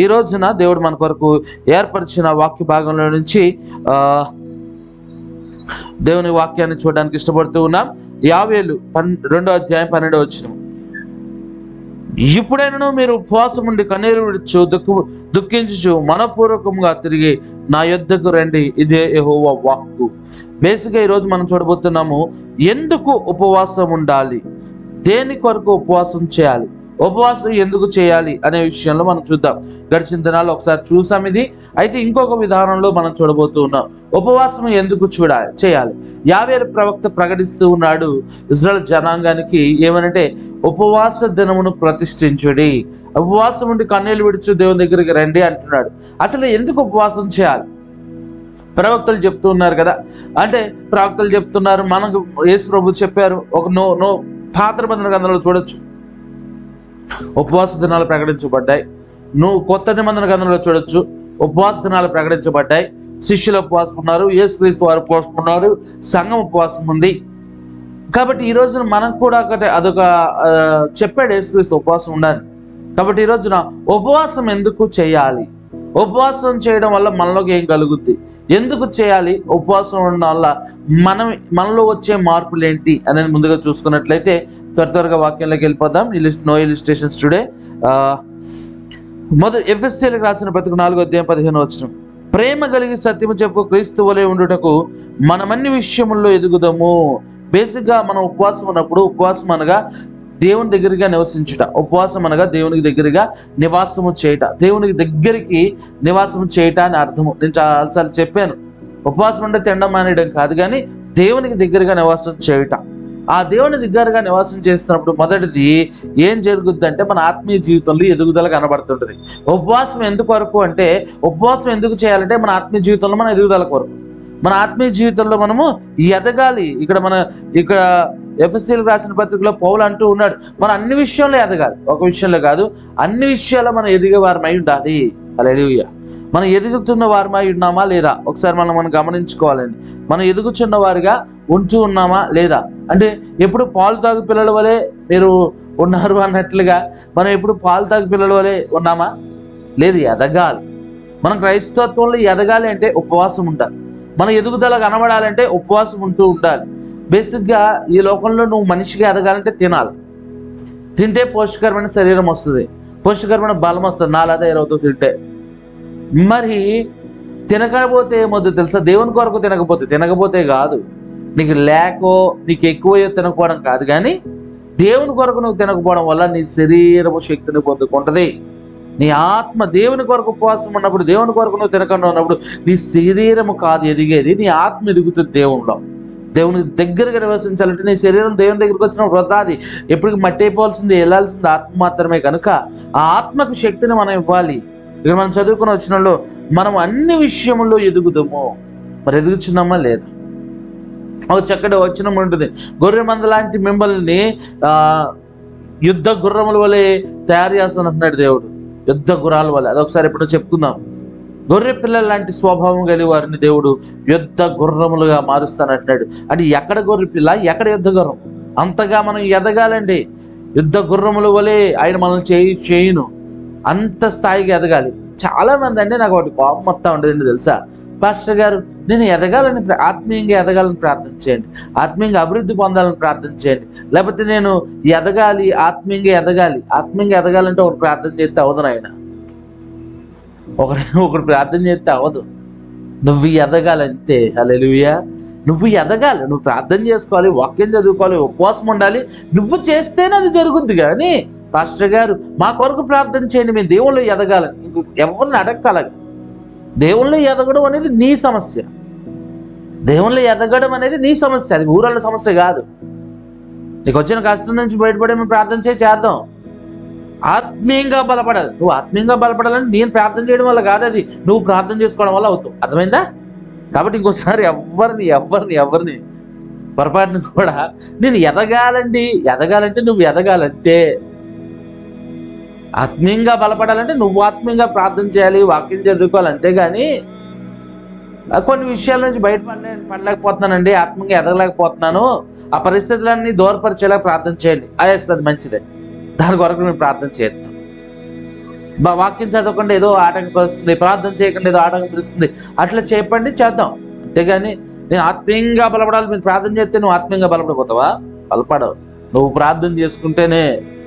ఈ రోజున దేవుడు మన కొరకు ఏర్పరిచిన వాక్య భాగంలో నుంచి దేవుని వాక్యాన్ని చూడడానికి ఇష్టపడుతూ ఉన్నాం. యావేలు 2వ అధ్యాయం 12వ వచనం. ఇప్పుడైనా మీరు ఉపవాసం ఉండి కన్నీరు విడుచు దుఃఖించుచు మనపూర్వకంగా తిరిగి నా యొద్దకు రండి, ఇదే యెహోవా వాక్కు. బేసిక్గా ఈరోజు మనం చూడబోతున్నాము, ఎందుకు ఉపవాసం ఉండాలి, దేని కొరకు ఉపవాసం చేయాలి, ఉపవాసం ఎందుకు చేయాలి అనే విషయంలో మనం చూద్దాం. గడిచిన దినాల్లో ఒకసారి చూసాం ఇది. అయితే ఇంకొక విధానంలో మనం చూడబోతూ ఉన్నాం, ఉపవాసం ఎందుకు చేయాలి. యావేలు ప్రవక్త ప్రకటిస్తూ ఉన్నాడు ఇశ్రాయేలు జనాంగానికి ఏమనంటే, ఉపవాస దినమును ప్రతిష్ఠించుడి, ఉపవాసం ఉండి కన్నీళ్లు విడుచు దేవుని దగ్గరికి రండి అంటున్నాడు. అసలు ఎందుకు ఉపవాసం చేయాలి? ప్రవక్తలు చెప్తూ ఉన్నారు కదా, అంటే ప్రవక్తలు చెప్తున్నారు, మనకు యేసు ప్రభు చెప్పారు. ఒక నో పాత నిబంధన గ్రంథంలో చూడొచ్చు, ఉపవాస దినాలు ప్రకటించబడ్డాయి. కొత్త నిబంధన గ్రంథంలో చూడొచ్చు, ఉపవాస దినాలు ప్రకటించబడ్డాయి. శిష్యులు ఉపవాసం ఉన్నారు, యేసుక్రీస్తు వారు ఉపవాసం ఉన్నారు, సంఘం ఉపవాసం ఉంది. కాబట్టి ఈ రోజున మనం కూడా అదొక చెప్పాడు యేసుక్రీస్తు ఉపవాసం ఉండాలి. కాబట్టి ఈ రోజున ఉపవాసం ఎందుకు చేయాలి, ఉపవాసం చేయడం వల్ల మనలోకి ఏం కలుగుద్ది, ఎందుకు చేయాలి, ఉపవాసం ఉండడం వల్ల మనలో వచ్చే మార్పులు ఏంటి అనేది ముందుగా చూసుకున్నట్లయితే త్వరగా వాక్యంలోకి వెళ్ళిపోదాం. No illustrations today. ఎఫెసీయులకు రాసిన పత్రిక 4వ అధ్యాయం 15వ వచనం. ప్రేమ కలిగి సత్యము చెప్పు క్రీస్తు వలె ఉండుటకు మనమన్ని విషయముల్లో ఎదుగుదాము. బేసిక్గా మనం ఉపవాసం ఉన్నప్పుడు, ఉపవాసం అనగా దేవుని దగ్గరగా నివసించుట, ఉపవాసం అనగా దేవునికి దగ్గరగా నివాసము చేయట, దేవునికి దగ్గరికి నివాసము చేయట అని అర్థము. నేను చాలాసార్లు చెప్పాను, ఉపవాసం అంటే తినడం మానేయడం కాదు, కానీ దేవునికి దగ్గరగా నివాసం చేయట. ఆ దేవుని దగ్గరగా నివాసం చేస్తున్నప్పుడు మొదటిది ఏం జరుగుద్దంటే, మన ఆత్మీయ జీవితంలో ఎదుగుదల కనబడుతుంటుంది. ఉపవాసం ఎందుకు వరకు అంటే, ఉపవాసం ఎందుకు చేయాలంటే మన ఆత్మీయ జీవితంలో మన ఎదుగుదల కొరకు, మన ఆత్మీయ జీవితంలో మనము ఎదగాలి. ఇక్కడ ఎఫెసీయులకు రాసిన పత్రికలో పౌలు అంటూ ఉన్నాడు, మనం అన్ని విషయంలో ఎదగాలి. ఒక విషయంలో కాదు, అన్ని విషయాల్లో మనం ఎదిగే వారమై ఉండాలి. హల్లెలూయా. మనం ఎదుగుతున్న వారమై ఉన్నామా లేదా ఒకసారి మనం గమనించుకోవాలండి. మనం ఎదుగుతున్న వారిగా ఉంటూ ఉన్నామా లేదా, అంటే ఎప్పుడు పాలు తాగు పిల్లల వలె మీరు ఉన్నారు అన్నట్లుగా మనం ఎప్పుడు పాలు తాగు పిల్లల వలె ఉన్నామా? లేదు, ఎదగాలి. మనం క్రైస్తవత్వంలో ఎదగాలి అంటే ఉపవాసం ఉండాలి. మన ఎదుగుదల కనబడాలంటే ఉపవాసం ఉంటూ ఉండాలి. బేసిక్గా ఈ లోకంలో నువ్వు మనిషిగా ఎదగాలంటే తినాలి. తింటే పోషకరమైన శరీరం వస్తుంది, పోషకరమైన బలం వస్తుంది, 4-5 తింటే. మరి తినకపోతే ఏమవుతుంది తెలుసా? దేవుని కొరకు తినకపోతే కాదు, నీకు ఎక్కువయో తినకపోవడం కాదు, కానీ దేవుని కొరకు నువ్వు తినకపోవడం వల్ల నీ శరీరము శక్తిని పొందుకుంటుంది. నీ ఆత్మ దేవుని కొరకు ఉపవాసం ఉన్నప్పుడు, దేవుని కొరకు నువ్వు తినకుండా ఉన్నప్పుడు నీ శరీరము కాదు ఎదిగేది, నీ ఆత్మ ఎదుగుతుంది దేవునిలో. దేవుని దగ్గరగా నివసించాలంటే నీ శరీరం దేవుని దగ్గరికి వచ్చిన వృధాది, ఎప్పటికి మట్టి అయిపోవాల్సింది, వెళ్ళాల్సింది ఆత్మ మాత్రమే. కనుక ఆ ఆత్మకు శక్తిని మనం ఇవ్వాలి. ఇక్కడ మనం చదువుకున్న వచనంలో మనం అన్ని విషయంలో ఎదుగుదాము. మరి ఎదుగుచున్నామా లేదా? ఒక చక్కటి వచనం ఉంటుంది, గొర్రె మంద లాంటి మిమ్మల్ని యుద్ధ గుర్రముల వలె తయారు చేస్తాను అంటున్నాడు దేవుడు. యుద్ధ గుర్రాల వలె, అదొకసారి ఎప్పుడో చెప్పుకుందాం. గొర్రె పిల్లల లాంటి స్వభావం కలిగి వారిని దేవుడు యుద్ధ గుర్రములుగా మారుస్తానంటున్నాడు. అంటే ఎక్కడ గొర్రె పిల్ల, ఎక్కడ యుద్ధ గుర్రం? అంతగా మనం ఎదగాలండి. యుద్ధ గుర్రముల వలె ఆయన మనల్ని చేయును, అంత స్థాయికి ఎదగాలి. చాలా మంది అంటే నాకు ఒకటి కోపం మొత్తం ఉండదండి తెలుసా, పాస్టర్ గారు నేను ఆత్మీయంగా ఎదగాలని ప్రార్థన చేయండి, ఆత్మీయంగా అభివృద్ధి పొందాలని ప్రార్థన చేయండి, లేకపోతే నేను ఆత్మీయంగా ఎదగాలంటే ఒకటి ప్రార్థన చేస్తే అవదు నాయన, ఒకటి ప్రార్థన చేస్తే అవదు. నువ్వు ఎదగాలంతే. హల్లెలూయా. నువ్వు ఎదగాలి, నువ్వు ప్రార్థన చేసుకోవాలి, వాక్యం చదువుకోవాలి, ఉపవాసం ఉండాలి. నువ్వు చేస్తేనే అది జరుగుద్ది. కానీ పాస్టర్ గారు మా కొరకు ప్రార్థన చేయండి, మేము దేవుళ్ళు ఎదగాలని ఎవరిని అడగల. దేవుళ్ళు ఎదగడం అనేది నీ సమస్య, దేవుళ్ళు ఎదగడం అనేది నీ సమస్య, అది ఊరళ్ళ సమస్య కాదు. నీకు వచ్చిన కష్టం నుంచి బయటపడే మేము ప్రార్థన చేద్దాం. ఆత్మీయంగా బలపడాలి. నువ్వు ఆత్మీయంగా బలపడాలని నేను ప్రార్థన చేయడం వల్ల కాదు, అది నువ్వు ప్రార్థన చేసుకోవడం వల్ల అవుతావు. అర్థమైందా? కాబట్టి ఇంకోసారి ఎవరిని పొరపాటును కూడా నేను ఎదగాలంటే నువ్వు ఎదగాలంతే. ఆత్మీయంగా బలపడాలంటే నువ్వు ఆత్మీయంగా ప్రార్థన చేయాలి, వాక్యం చదువుకోవాలి. అంతేగాని కొన్ని విషయాల నుంచి పడలేకపోతున్నానండి, ఆత్మీయంగా ఎదగలేకపోతున్నాను, ఆ పరిస్థితులన్నీ దూరపరిచేలా ప్రార్థన చేయండి. అది మంచిదే, దాని కొరకు మేము ప్రార్థన చేస్తాం. వాక్యం చదవకుండా ఏదో ఆటంకపరుస్తుంది, ప్రార్థన చేయకుండా ఏదో ఆటంకపరుస్తుంది, అట్లా చెప్పండి, చేద్దాం. అంతేగాని నేను ఆత్మీయంగా బలపడాలి, మీరు ప్రార్థన చేస్తే నువ్వు ఆత్మీయంగా బలపడిపోతావా? బలపడవు. నువ్వు ప్రార్థన చేసుకుంటేనే,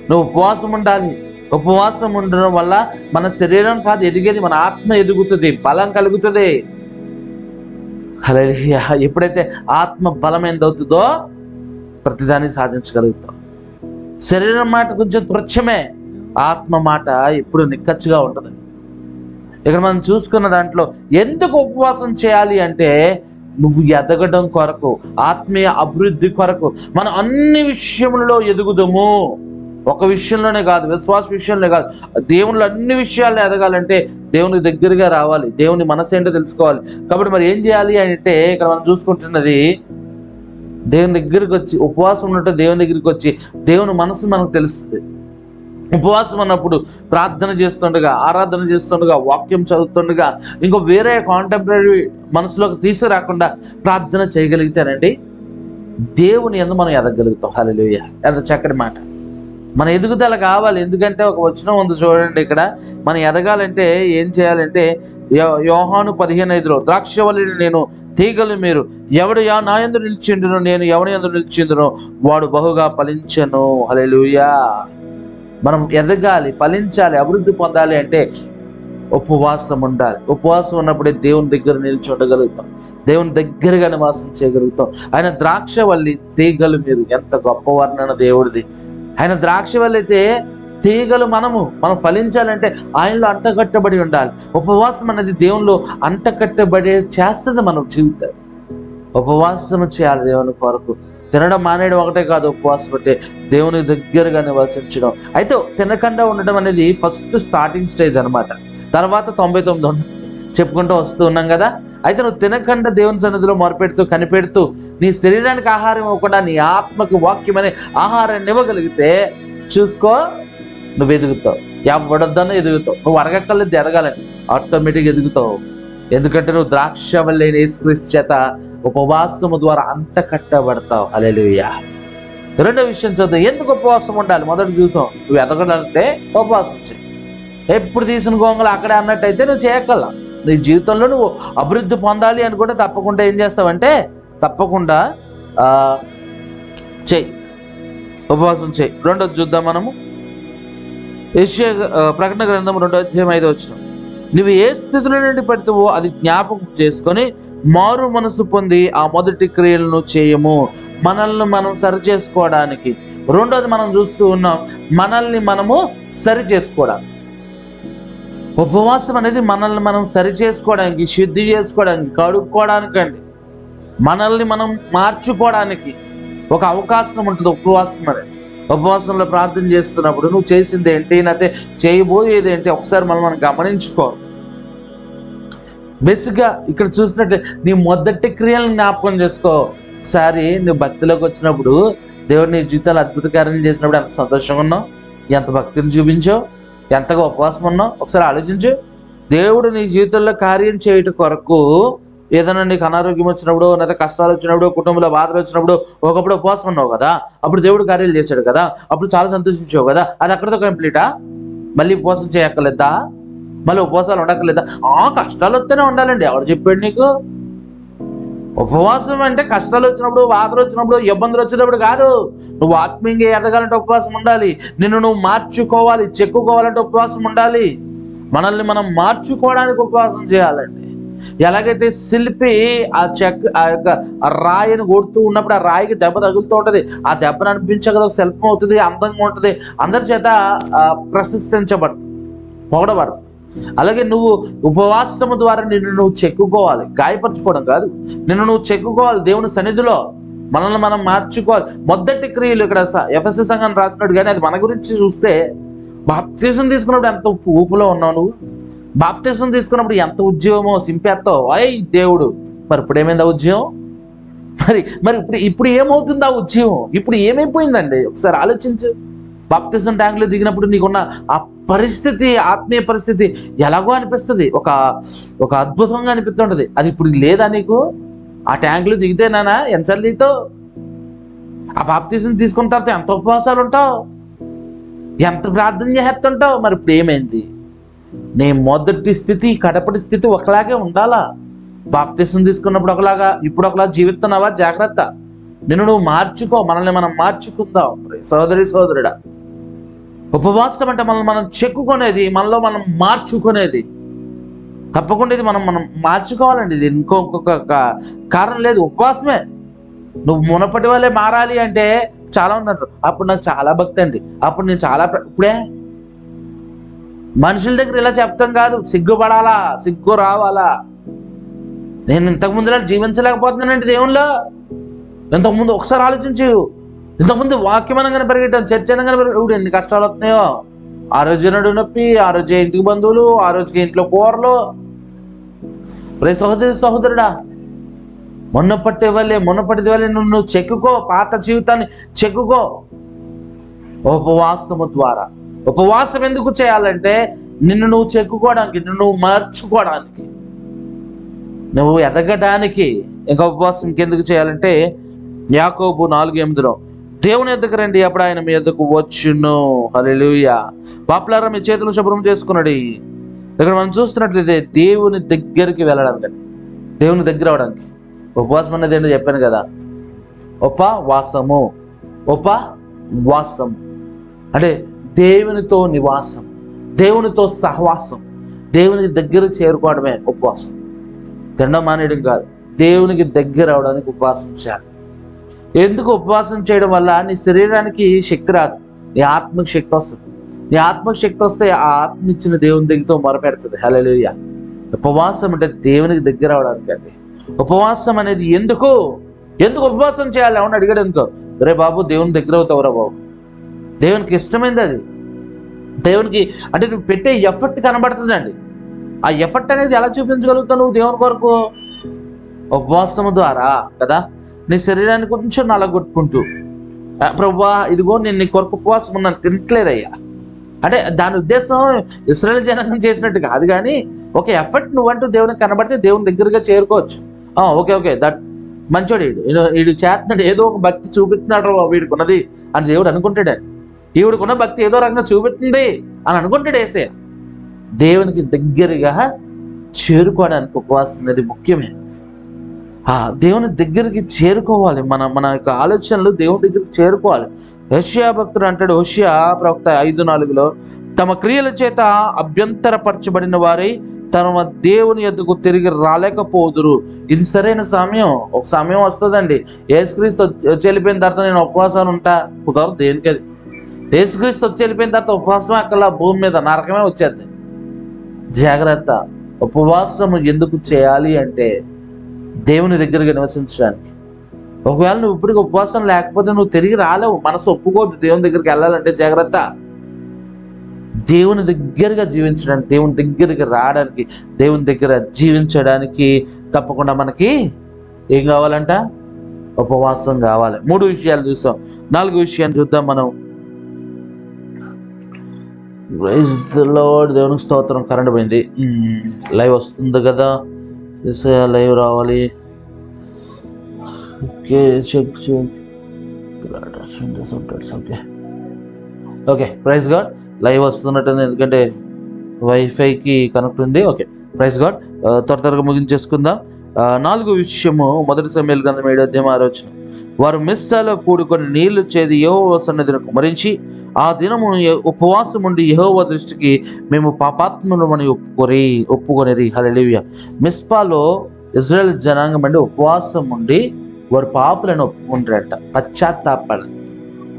నువ్వు ఉపవాసం ఉండాలి. ఉపవాసం ఉండడం వల్ల మన శరీరం కాదు ఎదిగేది, మన ఆత్మ ఎదుగుతుంది, బలం కలుగుతుంది. హల్లెలూయా. ఎప్పుడైతే ఆత్మ బలం ఏందవుతుందో ప్రతిదాన్ని సాధించగలుగుతాం. శరీరం మాట కొంచెం తుచ్చమే, ఆత్మ మాట ఎప్పుడు నిక్కచ్చిగా ఉంటుంది. ఇక్కడ మనం చూసుకున్న దాంట్లో ఎందుకు ఉపవాసం చేయాలి అంటే, నువ్వు ఎదగడం కొరకు, ఆత్మీయ అభివృద్ధి కొరకు. మనం అన్ని విషయములలో ఎదుగుదాము. ఒక విషయంలోనే కాదు, విశ్వాస విషయంలో కాదు, దేవునిలో అన్ని విషయాల్లో ఎదగాలంటే దేవునికి దగ్గరగా రావాలి, దేవుని మనసు ఏంటో తెలుసుకోవాలి. కాబట్టి మరి ఏం చేయాలి అంటే, ఇక్కడ మనం చూసుకుంటున్నది దేవుని దగ్గరికి వచ్చి, ఉపవాసం ఉన్నట్టు దేవుని దగ్గరికి వచ్చి దేవుని మనసు మనకు తెలుస్తుంది. ఉపవాసం అన్నప్పుడు ప్రార్థన చేస్తుండగా, ఆరాధన చేస్తుండగా, వాక్యం చదువుతుండగా, ఇంకో వేరే కాంటెంపరీ మనసులోకి తీసుకురాకుండా ప్రార్థన చేయగలిగితేనండి దేవుని యందు మనం ఎదగలుగుతాం. హల్లెలూయా. ఎంత చక్కటి మాట. మన ఎదుగుదల కావాలి. ఎందుకంటే ఒక వచనం ఉంది చూడండి, ఇక్కడ మనం ఎదగాలంటే ఏం చేయాలంటే, యోహాను 15:5 ద్రాక్షవల్లిని నేను, తీగలు మీరు, ఎవడు నా యందు నిలిచిండునో నేను ఎవని యందు నిలిచిందునో వాడు బహుగా ఫలించెను. హల్లెలూయా. మనం ఎదగాలి, ఫలించాలి, అభివృద్ధి పొందాలి అంటే ఉపవాసం ఉండాలి. ఉపవాసం ఉన్నప్పుడే దేవుని దగ్గర నిలిచి ఉండగలుగుతాం, దేవుని దగ్గరగా నివాసం చేయగలుగుతాం. ఆయన ద్రాక్షవల్లి, తీగలు మీరు. ఎంత గొప్ప వర్ణన దేవుడిది. ఆయన ద్రాక్షవల్లి అయితే, తీగలు మనం ఫలించాలంటే ఆయనలో అంటకట్టబడి ఉండాలి. ఉపవాసం అనేది దేవునిలో అంటకట్టబడే చేస్తుంది మనం జీవితం. ఉపవాసం చేయాలి దేవుని కొరకు. తినడం మానేయడం ఒకటే కాదు, ఉపవాసం అంటే దేవుని దగ్గరగా నివసించడం. అయితే తినకుండా ఉండడం అనేది ఫస్ట్ స్టార్టింగ్ స్టేజ్ అనమాట. తర్వాత 99 చెప్పుకుంటూ వస్తూ ఉన్నాం కదా. అయితే నువ్వు తినకుండా దేవుని సన్నిధిలో మొరపెడుతూ, కనిపెడుతూ, నీ శరీరానికి ఆహారం ఇవ్వకుండా నీ ఆత్మకు వాక్యం అనే ఆహారాన్ని ఇవ్వగలిగితే చూసుకో, నువ్వు ఎదుగుతావు. ఎవడొద్దనో ఎదుగుతావు. నువ్వు అడగక్కర్లేదు ఎదగాలని, ఆటోమేటిక్గా ఎదుగుతావు. ఎందుకంటే నువ్వు ద్రాక్షవల్లి యేసుక్రీస్తు చేత ఉపవాసము ద్వారా అంత కట్టబడతావు. హల్లెలూయా. రెండో విషయం చూద్దాం, ఎందుకు ఉపవాసం ఉండాలి. మొదటి చూసాం, నువ్వు ఎదగాలంటే ఉపవాసం చేయి. ఎప్పుడు తీసిన గోంగలు అక్కడే అన్నట్టయితే నువ్వు చేయక్కల్లా. నీ జీవితంలో నువ్వు అభివృద్ధి పొందాలి అనుకుంటే తప్పకుండా ఏం చేస్తావంటే, తప్పకుండా చెయ్యి, ఉపవాసం చెయ్యి. రెండోది చూద్దాం మనము, ప్రకటన గ్రంథం 2:5 నువ్వు ఏ స్థితిలో నుండి పెడతావో అది జ్ఞాపకం చేసుకొని మారు మనసు పొంది ఆ మొదటి క్రియలను చేయము. మనల్ని మనం సరి చేసుకోవడానికి. రెండోది మనం చూస్తూ ఉన్నాం, మనల్ని మనము సరి చేసుకోవడానికి. ఉపవాసం అనేది మనల్ని మనం సరి చేసుకోవడానికి, శుద్ధి చేసుకోవడానికి, కడుక్కోవడానికి అండి. మనల్ని మనం మార్చుకోవడానికి ఒక అవకాశం ఉంటుంది ఉపవాసం అనేది. ఉపవాసంలో ప్రార్థన చేస్తున్నప్పుడు నువ్వు చేసింది ఏంటి, అయితే చేయబోయేది ఏంటి, ఒకసారి మనం గమనించుకో. బేసిక్గా ఇక్కడ చూసినట్టే నీ మొదటి క్రియలను జ్ఞాపకం చేసుకో. ఒకసారి నువ్వు భక్తిలోకి వచ్చినప్పుడు, దేవుడు నీ జీవితాలు అద్భుత కార్యాలు చేసినప్పుడు ఎంత సంతోషంగా ఉన్నావు, ఎంత భక్తిని చూపించావు, ఎంతగా ఉపవాసం ఉన్నావు ఒకసారి ఆలోచించు. దేవుడు నీ జీవితంలో కార్యం చేయటం కొరకు, ఏదైనా నీకు అనారోగ్యం వచ్చినప్పుడు, లేదా కష్టాలు వచ్చినప్పుడు, కుటుంబంలో బాధలు వచ్చినప్పుడు ఒకప్పుడు ఉపవాసం ఉన్నావు కదా, అప్పుడు దేవుడు కార్యాలు చేశాడు కదా, అప్పుడు చాలా సంతోషించావు కదా, అది అక్కడితో కంప్లీటా? మళ్ళీ ఉపవాసం చేయక్కర్లేదా? మళ్ళీ ఉపవాసాలు ఉండక్కర్లేదా? కష్టాలు వస్తేనే ఉండాలండి. ఎవరు చెప్పాడు నీకు? ఉపవాసం అంటే కష్టాలు వచ్చినప్పుడు, బాధలు వచ్చినప్పుడు, ఇబ్బందులు వచ్చినప్పుడు కాదు. నువ్వు ఆత్మీయంగా ఎదగాలంటే ఉపవాసం ఉండాలి. నిన్ను నువ్వు మార్చుకోవాలి, చెక్కుకోవాలంటే ఉపవాసం ఉండాలి. మనల్ని మనం మార్చుకోవడానికి ఉపవాసం చేయాలండి. ఎలాగైతే శిల్పి ఆ యొక్క రాయిని కొడుతూ ఉన్నప్పుడు ఆ రాయికి దెబ్బ తగులుతూ ఉంటుంది, ఆ దెబ్బను అనిపించగల శిల్పం అవుతుంది, అందంగా ఉంటుంది, అందరి చేత ప్రశంసించబడుతుంది, పొగడబడుతుంది. అలాగే నువ్వు ఉపవాసము ద్వారా నిన్ను నువ్వు చెక్కుకోవాలి, గాయపరచుకోవడం కాదు, నిన్ను నువ్వు చెక్కుకోవాలి దేవుని సన్నిధిలో. మనల్ని మనం మార్చుకోవాలి. మొదటి క్రియలు ఇక్కడ ఎఫెసీ సంఘాన్ని రాసినట్టు, కానీ అది మన గురించి చూస్తే, బాప్తిజం తీసుకున్నప్పుడు ఎంత ఊపులో ఉన్నావు నువ్వు, బాప్తిజం తీసుకున్నప్పుడు ఎంత ఉద్యోగమో సింపేస్తావు. దేవుడు మరి ఇప్పుడు ఏమైంది ఆ ఉద్యోగం? మరి ఇప్పుడు ఏమవుతుంది ఆ ఉద్యోగం? ఇప్పుడు ఏమైపోయిందండి? ఒకసారి ఆలోచించు. బాప్తిజం ట్యాంక్లో దిగినప్పుడు నీకున్న ఆ పరిస్థితి, ఆత్మీయ పరిస్థితి ఎలాగో అనిపిస్తుంది, ఒక అద్భుతంగా అనిపిస్తుంటది. అది ఇప్పుడు లేదా నీకు? ఆ ట్యాంకులో దిగితేనా ఎంతసార్లు దిగుతావు? ఆ బాప్తిజం తీసుకున్న తర్వాత ఎంత ఉపవాసాలు ఉంటావు, ఎంత ప్రార్థన చేస్తుంటావు. మరి ఇప్పుడు ఏమైంది? నీ మొదటి స్థితి కడపటి స్థితి ఒకలాగే ఉండాలా. బాప్తిసం తీసుకున్నప్పుడు ఒకలాగా, ఇప్పుడు ఒకలాగా జీవిస్తున్నావా? జాగ్రత్త, నిన్ను నువ్వు మార్చుకో. మనల్ని మనం మార్చుకుందాం సోదరి సోదరుడా. ఉపవాసం అంటే మనల్ని మనం చెక్కుకునేది, మనలో మనం మార్చుకునేది. తప్పకుండా ఇది మనం మార్చుకోవాలండి. ఇది ఇంకొక కారణం లేదు, ఉపవాసమే. నువ్వు మునపటి వాళ్ళే మారాలి అంటే చాలా మంది అంటారు, అప్పుడు నాకు చాలా భక్తి అండి, అప్పుడు నేను చాలా ఇప్పుడే మనుషుల దగ్గర ఇలా చెప్తాం కాదు, సిగ్గుపడాలా, సిగ్గు రావాలా. నేను ఇంతకుముందు జీవించలేకపోతున్నానండి దేవుళ్ళో. ఇంతకుముందు ఒకసారి ఆలోచించు, ఇంతకుముందు వాక్యం అనగానే పరిగెట్టాను, చర్చ అనగానే పరిగెట్టాను, ఎన్ని కష్టాలు వస్తున్నాయో. ఆ రోజు నడు నొప్పి, ఆ రోజు ఇంటికి బంధువులు, ఆ రోజుకి ఇంట్లో కూరలు. రే సహోదరి సహోదరుడా, మొన్నపట్టి వల్లే నువ్వు చెక్కుకో, పాత జీవితాన్ని చెక్కుకో ఉపవాసము ద్వారా. ఉపవాసం ఎందుకు చేయాలంటే నిన్ను నువ్వు చెక్కుకోవడానికి, నిన్ను నువ్వు మార్చుకోవడానికి, నువ్వు ఎదగడానికి. ఇంకా ఉపవాసం ఇంకెందుకు చేయాలంటే యాకోబు 4:8 దేవుని ఎద్దకు రండి, అప్పుడు ఆయన మీ ఎద్దకు వచ్చును. హల్లెలూయా. పాపులారా మీ చేతులు శుభ్రం చేసుకున్నాడు. ఇక్కడ మనం చూస్తున్నట్లయితే దేవుని దగ్గరికి వెళ్ళడానికి, దేవుని దగ్గర అవడానికి ఉపవాసం అనేది ఏంటో చెప్పాను కదా. ఉపవాసము అంటే దేవునితో నివాసం, దేవునితో సహవాసం, దేవునికి దగ్గర చేరుకోవడమే ఉపవాసం. తినడం మానేయడం కాదు, దేవునికి దగ్గర అవడానికి ఉపవాసం చేయాలి. ఎందుకు ఉపవాసం చేయడం వల్ల నీ శరీరానికి శక్తి రాదు, నీ ఆత్మకి శక్తి వస్తుంది. నీ ఆత్మకి శక్తి వస్తే ఆ ఆత్మ ఇచ్చిన దేవుని దగ్గరతో మొరపెడుతుంది. హల్లెలూయా. ఉపవాసం అంటే దేవునికి దగ్గర అవడానికి అండి. ఉపవాసం అనేది ఎందుకు ఉపవాసం చేయాలి అవును అడిగాడు అనుకో, రే బాబు దేవుని దగ్గర అవుతావురా బాబు, దేవునికి ఇష్టమైంది అది. దేవునికి అంటే నువ్వు పెట్టే ఎఫర్ట్ కనబడుతుందండి. ఆ ఎఫర్ట్ అనేది ఎలా చూపించగలుగుతావు నువ్వు దేవుని కొరకు? ఉపవాసము ద్వారా కదా. నీ శరీరాన్ని కొంచెం నలగొట్టుకుంటూ, ప్రభువా ఇదిగో నేను నీ కొరకు ఉపవాసం ఉన్నాను, తినట్లేదయ్యా అంటే దాని ఉద్దేశం ఇశ్రాయేలు జనాంగం చేసినట్టు కాదు, కానీ ఒక ఎఫర్ట్ నువ్వంటూ దేవునికి కనబడితే దేవుని దగ్గరగా చేరుకోవచ్చు. ఓకే దట్ మంచోడు, వీడు చేస్తున్నాడు, ఏదో ఒక భక్తి చూపిస్తున్నాడు వీడికి ఉన్నది అని దేవుడు అనుకుంటాడు. ఈవిడికున్న భక్తి ఏదో రకంగా చూపిస్తుంది అని అనుకుంటాడు ఏసే. దేవునికి దగ్గరగా చేరుకోవడానికి ఉపవాసం అనేది ముఖ్యమే. దేవుని దగ్గరికి చేరుకోవాలి. మన యొక్క ఆలోచనలు దేవుని దగ్గరికి చేరుకోవాలి. హోషేయ భక్తుడు అంటాడు, హోషేయ ప్రవక్త 5:4 తమ క్రియల చేత అభ్యంతరపరచబడిన వారై తమ దేవుని యొద్దకు తిరిగి రాలేకపోదురు. ఇది సరైన సమయం. ఒక సమయం వస్తుందండి, యేసుక్రీస్తు వచ్చి వెళ్ళిపోయిన తర్వాత నేను ఉపవాసాలు ఉంటా కుదరదు. దేనికి అది? యేసుక్రీస్తు వచ్చి వెళ్ళిపోయిన తర్వాత ఉపవాసం అక్కడ భూమి మీద నరకమే వచ్చేది. జాగ్రత్త. ఉపవాసము ఎందుకు చేయాలి అంటే దేవుని దగ్గరగా నివసించడానికి. ఒకవేళ నువ్వు ఇప్పటికి ఉపవాసం లేకపోతే నువ్వు తిరిగి రాలేవు, మనసు ఒప్పుకోవద్దు దేవుని దగ్గరికి వెళ్ళాలంటే. జాగ్రత్త. దేవుని దగ్గరగా జీవించడానికి, దేవుని దగ్గరికి రావడానికి, దేవుని దగ్గర జీవించడానికి తప్పకుండా మనకి ఏం కావాలంట? ఉపవాసం కావాలి. 3 విషయాలు చూసాం, 4 విషయాలు చూద్దాం మనం. Praise the lord. దేవునికి స్తోత్రం. కరెంట్ పోయింది, లైవ్ వస్తుంది కదా, లైవ్ రావాలి. Okay praise God. లైవ్ వస్తున్నట్టుంది, ఎందుకంటే వైఫైకి కనెక్ట్ ఉంది. Okay praise God. త్వరగా ముగించేసుకుందాం. 4 విషయము 1 సమూయేలు గ్రంథం 7:6 వారు మిస్సాలో కూడుకొని నీళ్లు చేది యెహోవా సన్నిధిని కుమరించి ఆ దినము ఉపవాసం ఉండి యెహోవా దృష్టికి మేము పాపాత్ములమని ఒప్పుకొనిరి. హల్లెలూయా. మిస్పాలో ఇజ్రాయేల్ జనాంగం అండి ఉపవాసం ఉండి వారు పాపులను ఒప్పుకుంటారంట.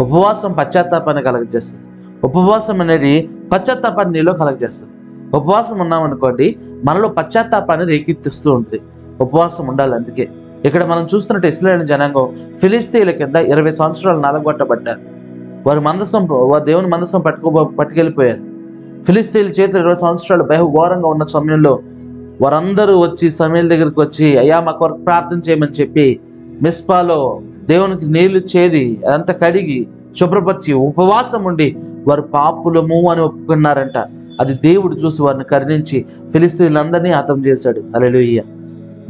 ఉపవాసం పశ్చాత్తాపాన్ని కలగజేస్తుంది. ఉపవాసం అనేది పశ్చాత్తాపాన్ని నీలో కలగజేస్తుంది. ఉపవాసం ఉన్నామనుకోండి, మనలో పశ్చాత్తాపాన్ని రేకెత్తిస్తూ ఉంటుంది. ఉపవాసం ఉండాలి. అందుకే ఇక్కడ మనం చూస్తున్నట్టు ఇశ్రాయేలు జనాంగం ఫిలిస్తీన్ల కింద 20 సంవత్సరాలు నలగొట్టబడ్డారు. వారు దేవుని మందసం పట్టుకెళ్ళిపోయారు. ఫిలిస్తీన్ల చేతులు 20 సంవత్సరాలు బహు ఘోరంగా ఉన్న సమయంలో వారందరూ వచ్చి సమూయేలు దగ్గరికి వచ్చి, అయ్యా మా కొరకు ప్రార్థన చేయమని చెప్పి మిస్పాలో దేవునికి నీళ్లు చేది అదంతా కడిగి శుభ్రపరిచి ఉపవాసం ఉండి వారు పాపులము అని ఒప్పుకున్నారంట. అది దేవుడు చూసి వారిని కరుణించి ఫిలిస్తీన్లందరినీ హతం చేశాడు. హల్లెలూయా.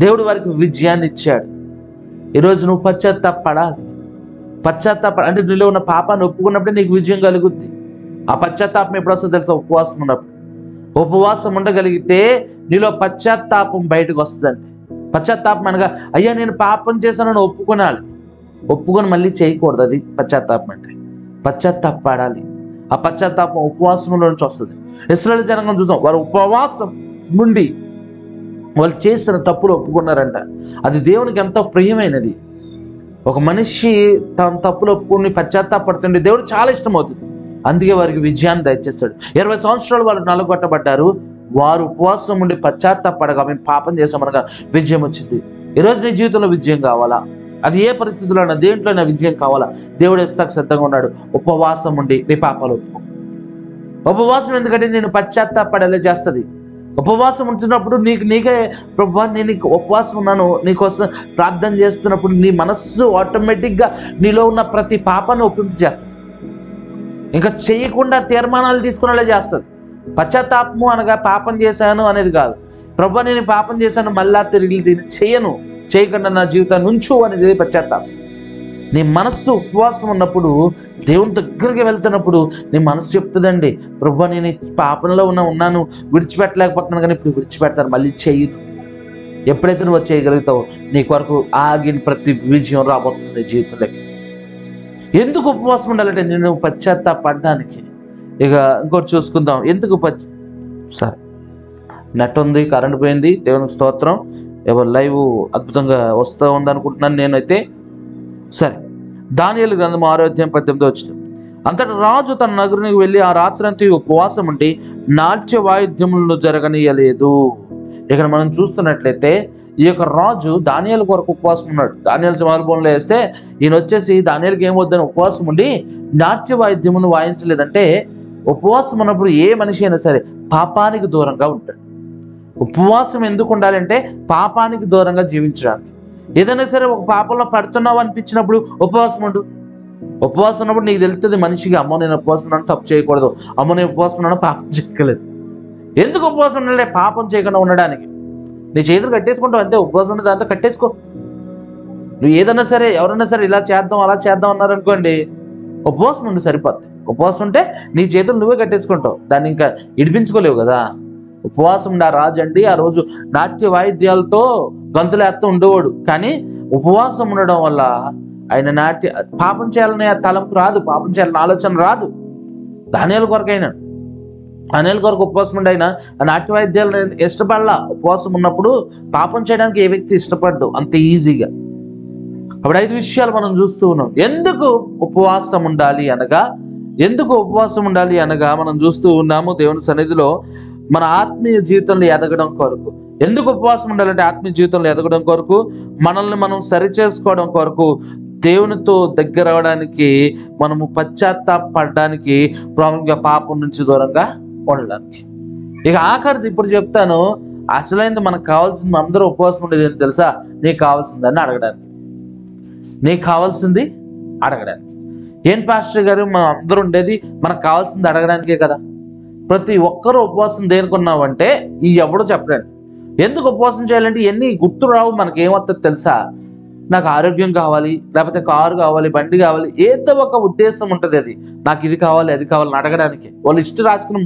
దేవుడు వారికి విజయాన్ని ఇచ్చాడు. ఈరోజు నువ్వు పశ్చాత్తాపడాలి. అంటే నీలో ఉన్న పాపాన్ని ఒప్పుకున్నప్పుడే నీకు విజయం కలుగుద్ది. ఆ పశ్చాత్తాపం ఎప్పుడు వస్తుందో తెలుసా? ఉపవాసం ఉన్నప్పుడు. ఉపవాసం ఉండగలిగితే నీలో పశ్చాత్తాపం బయటకు వస్తుందండి. పశ్చాత్తాపం అనగా అయ్యా నేను పాపం చేశానని ఒప్పుకోనాలి, ఒప్పుకొని మళ్ళీ చేయకూడదు. అది పశ్చాత్తాపం అంటే. పశ్చాత్తాపడాలి. ఆ పశ్చాత్తాపం ఉపవాసంలో నుంచి వస్తుంది. ఇశ్రాయేలు జనాంగం చూసాం, వారు ఉపవాసం నుండి వాళ్ళు చేసిన తప్పులు ఒప్పుకున్నారంట. అది దేవునికి ఎంతో ప్రియమైనది. ఒక మనిషి తన తప్పులు ఒప్పుకుని పశ్చాత్తాపడుతుంటే దేవుడు చాలా ఇష్టమవుతుంది. అందుకే వారికి విజయాన్ని దయచేస్తాడు. 20 సంవత్సరాలు వాళ్ళు నలగొట్టబడ్డారు. వారు ఉపవాసం ఉండి పశ్చాత్తాపడగా మేము పాపం చేసామనగా విజయం వచ్చింది. ఈరోజు నీ జీవితంలో విజయం కావాలా? అది ఏ పరిస్థితుల్లో దేంట్లోనే విజయం కావాలా? దేవుడు ఎత్తకు సిద్ధంగా ఉన్నాడు. ఉపవాసం ఉండి నీ పాపాలు ఒప్పుకో. ఉపవాసం ఎందుకంటే నేను పశ్చాత్తాపడేలా చేస్తుంది. ఉపవాసం ఉంటున్నప్పుడు నీకే ప్రభువా నేను ఉపవాసం ఉన్నాను నీకోసం ప్రార్థన చేస్తున్నప్పుడు నీ మనస్సు ఆటోమేటిక్గా నీలో ఉన్న ప్రతి పాపాన్ని ఒప్పించేస్తుంది. ఇంకా చేయకుండా తీర్మానాలు తీసుకునేలా చేస్తుంది. పశ్చాత్తాపము అనగా పాపం చేశాను అనేది కాదు. ప్రభువా నేను పాపం చేశాను, మళ్ళా తిరిగి దీన్ని చేయకుండా నా జీవితాన్ని ఉంచు అనేది పశ్చాత్తాపం. నీ మనస్సు ఉపవాసం ఉన్నప్పుడు, దేవుని దగ్గరికి వెళ్తున్నప్పుడు నీ మనస్సు చెప్తుందండి, ప్రభువా నేను పాపంలో ఉన్నాను, విడిచిపెట్టలేకపోతున్నాను, కానీ ఇప్పుడు విడిచిపెడతాను, మళ్ళీ చేయను. ఎప్పుడైతే నువ్వు చేయగలుగుతావో నీ కొరకు ఆగిన ప్రతి విజయం రాబోతుంది నీ జీవితంలోకి. ఎందుకు ఉపవాసం ఉండాలంటే నేను పశ్చాత్తాపడడానికి. ఇక ఇంకోటి చూసుకుందాం. ఎందుకు సరే, నెట్ ఉంది, కరెంట్ పోయింది, దేవునికి స్తోత్రం. ఎవరు లైవ్ అద్భుతంగా వస్తూ ఉంది అనుకుంటున్నాను నేనైతే. సరే, దానియేలు గ్రంథం 6:18 వచ్చింది. అంతటా రాజు తన నగరునికి వెళ్ళి ఆ రాత్రంతా ఉపవాసం ఉండి నాట్య వాయిద్యములను జరగనీయలేదు. ఇక్కడ మనం చూస్తున్నట్లయితే ఈ యొక్క రాజు దానియేలు కొరకు ఉపవాసం ఉన్నాడు. దానియేలు సమార్భంలో వేస్తే ఈయన వచ్చేసి దానియేలుకి ఏమొద్దని ఉపవాసం ఉండి నాట్య వాయిద్యమును వాయించలేదంటే, ఉపవాసం ఉన్నప్పుడు ఏ మనిషి అయినా సరే పాపానికి దూరంగా ఉంటాడు. ఉపవాసం ఎందుకు ఉండాలంటే పాపానికి దూరంగా జీవించడానికి. ఏదైనా సరే ఒక పాపంలో పడుతున్నావు అనిపించినప్పుడు ఉపవాసం ఉండు. ఉపవాసం ఉన్నప్పుడు నీకు తెలుస్తుంది మనిషికి, అమ్మో నేను ఉపవాసం ఉన్నాను, తప్పు చేయకూడదు, అమ్మో నేను ఉపవాసం ఉన్నాను, పాపం చేయలేదు. ఎందుకు ఉపవాసం ఉండాలి? పాపం చేయకుండా ఉండడానికి. నీ చేతులు కట్టేసుకుంటావు అంతే. ఉపవాసం ఉండే దాంతో కట్టేసుకో. నువ్వు ఏదైనా సరే ఎవరైనా సరే ఇలా చేద్దాం అలా చేద్దాం అన్నారనుకోండి, ఉపవాసం ఉండి సరిపోద్ది. ఉపవాసం ఉంటే నీ చేతులు నువ్వే కట్టేసుకుంటావు, దాన్ని ఇంకా ఇడిపించుకోలేవు కదా. ఉపవాసం ఉండే ఆ రాజు అండి ఆ రోజు నాట్య వాయిద్యాలతో గంతులేస్తూ ఉండేవాడు. కానీ ఉపవాసం ఉండడం వల్ల ఆయన పాపం చేయాలనే తలంపు రాదు, పాపం చేయాలనే ఆలోచన రాదు. దానియేలు కొరకైనా దానియేలు కొరకు ఉపవాసం ఉండి ఆయన నాట్య వాయిద్యాలను ఇష్టపడలా. ఉపవాసం ఉన్నప్పుడు పాపం చేయడానికి ఏ వ్యక్తి ఇష్టపడ్డు అంత ఈజీగా. అప్పుడు 5 విషయాలు మనం చూస్తూ ఉన్నాం. ఎందుకు ఉపవాసం ఉండాలి అనగా మనం చూస్తూ ఉన్నాము దేవుని సన్నిధిలో మన ఆత్మీయ జీవితంలో ఎదగడం కొరకు. ఎందుకు ఉపవాసం ఉండాలంటే ఆత్మీయ జీవితంలో ఎదగడం కొరకు, మనల్ని మనం సరిచేసుకోవడం కొరకు, దేవునితో దగ్గర అవడానికి, మనము పశ్చాత్తాపడడానికి, ప్రాముఖ్యంగా పాపం నుంచి దూరంగా ఉండడానికి. ఇక ఆఖరిది ఇప్పుడు చెప్తాను. అసలైంది మనకు కావాల్సింది, అందరూ ఉపవాసం ఉండేది ఏంటి తెలుసా? నీకు కావాల్సిందని అడగడానికి. నీకు కావాల్సింది అడగడానికి. ఏం పాస్టర్ గారు మనం అందరూ ఉండేది మనకు కావాల్సింది అడగడానికే కదా. ప్రతి ఒక్కరూ ఉపవాసం దేనికున్నామంటే ఈ ఎవడో చెప్పడండి. ఎందుకు ఉపవాసం చేయాలంటే ఎన్ని గుర్తు రావు. మనకి ఏమవుతుంది తెలుసా? నాకు ఆరోగ్యం కావాలి, లేకపోతే కారు కావాలి, బండి కావాలి, ఏదో ఒక ఉద్దేశం ఉంటుంది. అది నాకు ఇది కావాలి అది కావాలని అడగడానికి. వాళ్ళు లిస్ట్ రాసుకుని